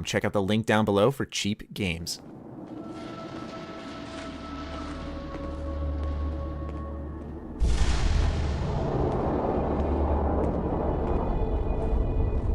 Check out the link down below for cheap games.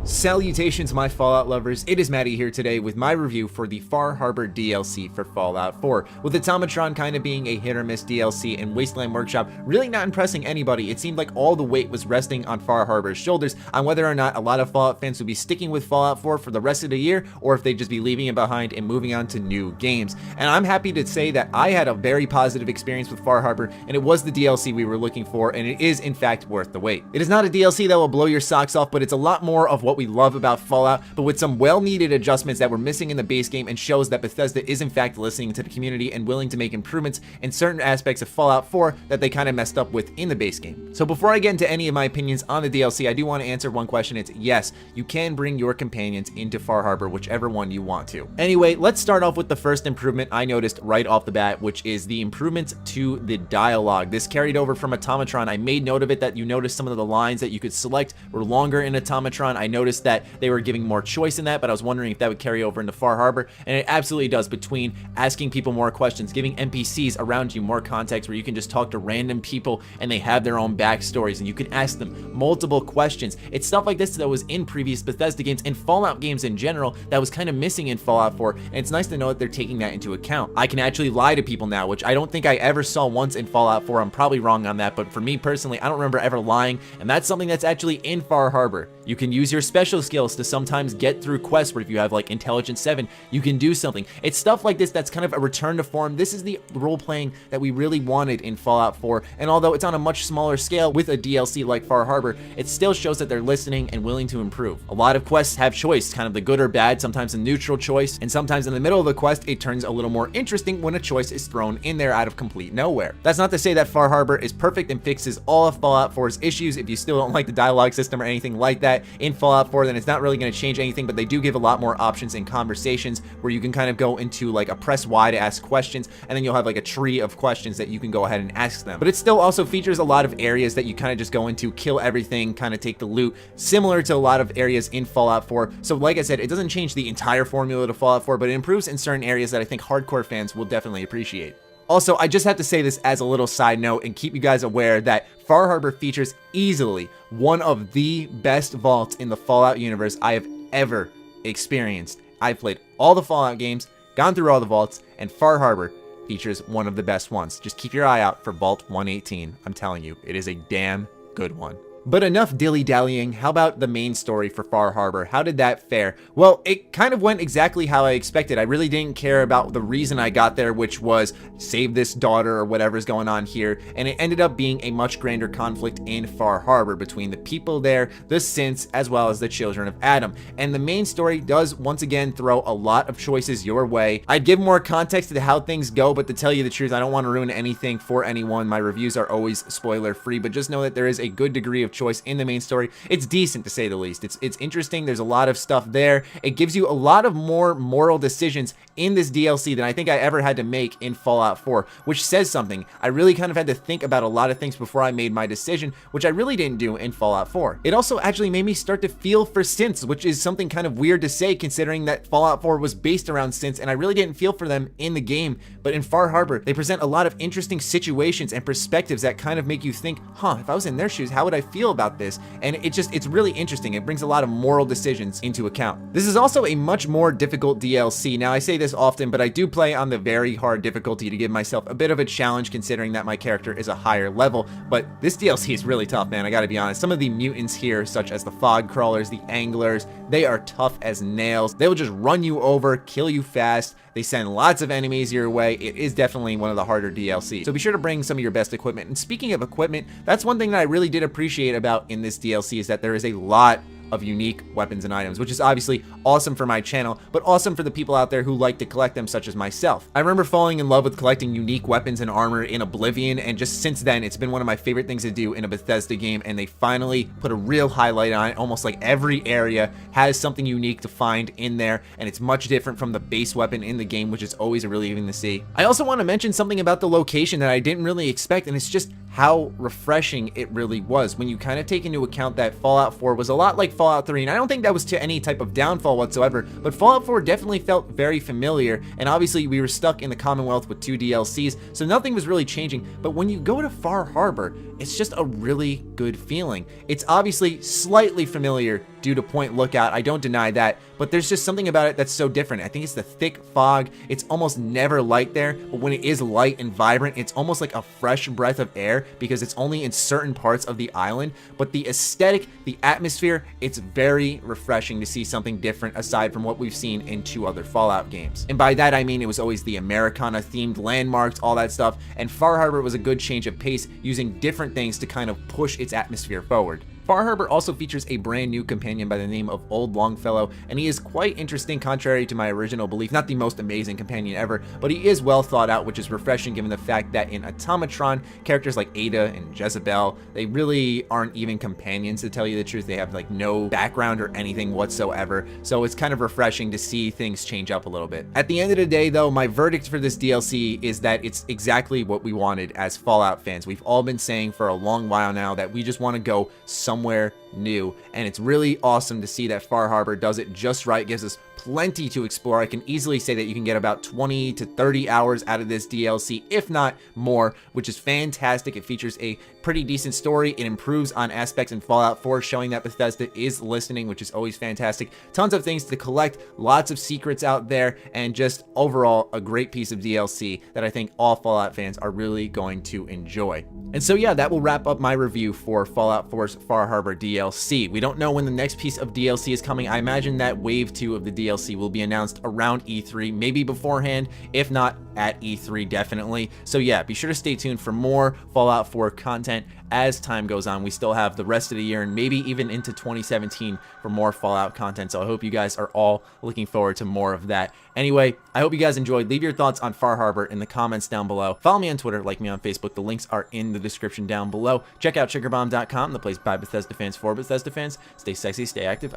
Salutations, my Fallout lovers. It is Matty here today with my review for the Far Harbor DLC for Fallout 4. With Automatron kind of being a hit or miss DLC and Wasteland Workshop really not impressing anybody, it seemed like all the weight was resting on Far Harbor's shoulders on whether or not a lot of Fallout fans would be sticking with Fallout 4 for the rest of the year, or if they'd just be leaving it behind and moving on to new games. And I'm happy to say that I had a very positive experience with Far Harbor, and it was the DLC we were looking for, and it is in fact worth the wait. It is not a DLC that will blow your socks off, but it's a lot more of what we love about Fallout, but with some well-needed adjustments that were missing in the base game, and shows that Bethesda is in fact listening to the community and willing to make improvements in certain aspects of Fallout 4 that they kind of messed up with in the base game. So before I get into any of my opinions on the DLC, I do want to answer one question. It's yes, you can bring your companions into Far Harbor, whichever one you want to. Anyway, let's start off with the first improvement I noticed right off the bat, which is the improvements to the dialogue. This carried over from Automatron. I made note of it that you noticed some of the lines that you could select were longer in Automatron. I noticed that they were giving more choice in that, but I was wondering if that would carry over into Far Harbor, and it absolutely does. Between asking people more questions, giving NPCs around you more context where you can just talk to random people and they have their own backstories and you can ask them multiple questions. It's stuff like this that was in previous Bethesda games and Fallout games in general that was kind of missing in Fallout 4, and it's nice to know that they're taking that into account. I can actually lie to people now, which I don't think I ever saw once in Fallout 4. I'm probably wrong on that, but for me personally, I don't remember ever lying, and that's something that's actually in Far Harbor. You can use your special skills to sometimes get through quests where if you have like Intelligence 7, you can do something. It's stuff like this that's kind of a return to form. This is the role-playing that we really wanted in Fallout 4, and although it's on a much smaller scale with a DLC like Far Harbor, it still shows that they're listening and willing to improve. A lot of quests have choice, kind of the good or bad, sometimes a neutral choice, and sometimes in the middle of the quest, it turns a little more interesting when a choice is thrown in there out of complete nowhere. That's not to say that Far Harbor is perfect and fixes all of Fallout 4's issues. If you still don't like the dialogue system or anything like that in Fallout 4, then it's not really going to change anything, but they do give a lot more options in conversations where you can kind of go into like a press Y to ask questions, and then you'll have like a tree of questions that you can go ahead and ask them. But it still also features a lot of areas that you kind of just go into, kill everything, kind of take the loot, similar to a lot of areas in Fallout 4. So like I said, it doesn't change the entire formula to Fallout 4, but it improves in certain areas that I think hardcore fans will definitely appreciate. Also, I just have to say this as a little side note and keep you guys aware that Far Harbor features easily one of the best vaults in the Fallout universe I have ever experienced. I've played all the Fallout games, gone through all the vaults, and Far Harbor features one of the best ones. Just keep your eye out for Vault 118. I'm telling you, it is a damn good one. But enough dilly-dallying. How about the main story for Far Harbor? How did that fare? Well, it kind of went exactly how I expected. I really didn't care about the reason I got there, which was save this daughter or whatever's going on here, and it ended up being a much grander conflict in Far Harbor between the people there, the synths, as well as the children of Adam. And the main story does once again throw a lot of choices your way. I'd give more context to how things go, but to tell you the truth, I don't want to ruin anything for anyone. My reviews are always spoiler-free, but just know that there is a good degree of choice in the main story. It's decent to say the least. It's interesting. There's a lot of stuff there. It gives you a lot of more moral decisions in this DLC than I think I ever had to make in Fallout 4, which says something. I really kind of had to think about a lot of things before I made my decision, which I really didn't do in Fallout 4. It also actually made me start to feel for synths, which is something kind of weird to say considering that Fallout 4 was based around synths, and I really didn't feel for them in the game. But in Far Harbor, they present a lot of interesting situations and perspectives that kind of make you think, huh, if I was in their shoes, how would I feel about this? And it's really interesting. It brings a lot of moral decisions into account. This is also a much more difficult DLC. Now, I say this often, but I do play on the very hard difficulty to give myself a bit of a challenge considering that my character is a higher level, but this DLC is really tough, man. I gotta be honest. Some of the mutants here, such as the fog crawlers, the anglers, they are tough as nails. They will just run you over, kill you fast. They send lots of enemies your way. It is definitely one of the harder DLCs. So be sure to bring some of your best equipment. And speaking of equipment, that's one thing that I really did appreciate about in this DLC is that there is a lot of unique weapons and items, which is obviously awesome for my channel, but awesome for the people out there who like to collect them, such as myself. I remember falling in love with collecting unique weapons and armor in Oblivion, and just since then, it's been one of my favorite things to do in a Bethesda game, and they finally put a real highlight on it. Almost like every area has something unique to find in there, and it's much different from the base weapon in the game, which is always a relieving to see. I also want to mention something about the location that I didn't really expect, and it's just how refreshing it really was when you kind of take into account that Fallout 4 was a lot like Fallout 3, and I don't think that was to any type of downfall whatsoever, but Fallout 4 definitely felt very familiar, and obviously we were stuck in the Commonwealth with 2 DLCs, so nothing was really changing. But when you go to Far Harbor, it's just a really good feeling. It's obviously slightly familiar due to Point Lookout, I don't deny that, but there's just something about it that's so different. I think it's the thick fog. It's almost never light there, but when it is light and vibrant, it's almost like a fresh breath of air because it's only in certain parts of the island. But the aesthetic, the atmosphere, it's very refreshing to see something different aside from what we've seen in 2 other Fallout games. And by that I mean it was always the Americana themed landmarks, all that stuff, and Far Harbor was a good change of pace using different things to kind of push its atmosphere forward. Far Harbor also features a brand new companion by the name of Old Longfellow, and he is quite interesting contrary to my original belief. Not the most amazing companion ever, but he is well thought out, which is refreshing given the fact that in Automatron, characters like Ada and Jezebel, they really aren't even companions, to tell you the truth. They have like no background or anything whatsoever, so it's kind of refreshing to see things change up a little bit. At the end of the day though, my verdict for this DLC is that it's exactly what we wanted as Fallout fans. We've all been saying for a long while now that we just want to go somewhere new, and it's really awesome to see that Far Harbor does it just right, gives us plenty to explore. I can easily say that you can get about 20 to 30 hours out of this DLC, if not more, which is fantastic. It features a pretty decent story. It improves on aspects in Fallout 4, showing that Bethesda is listening, which is always fantastic. Tons of things to collect, lots of secrets out there, and just overall a great piece of DLC that I think all Fallout fans are really going to enjoy. And so yeah, that will wrap up my review for Fallout 4's Far Harbor DLC. We don't know when the next piece of DLC is coming. I imagine that Wave 2 of the DLC will be announced around E3, maybe beforehand, if not at E3 definitely. So yeah, be sure to stay tuned for more Fallout 4 content as time goes on. We still have the rest of the year and maybe even into 2017 for more Fallout content, so I hope you guys are all looking forward to more of that. Anyway, I hope you guys enjoyed. Leave your thoughts on Far Harbor in the comments down below. Follow me on Twitter, like me on Facebook. The links are in the description down below. Check out SugarBomb.com, the place by Bethesda fans for Bethesda fans. Stay sexy, stay active.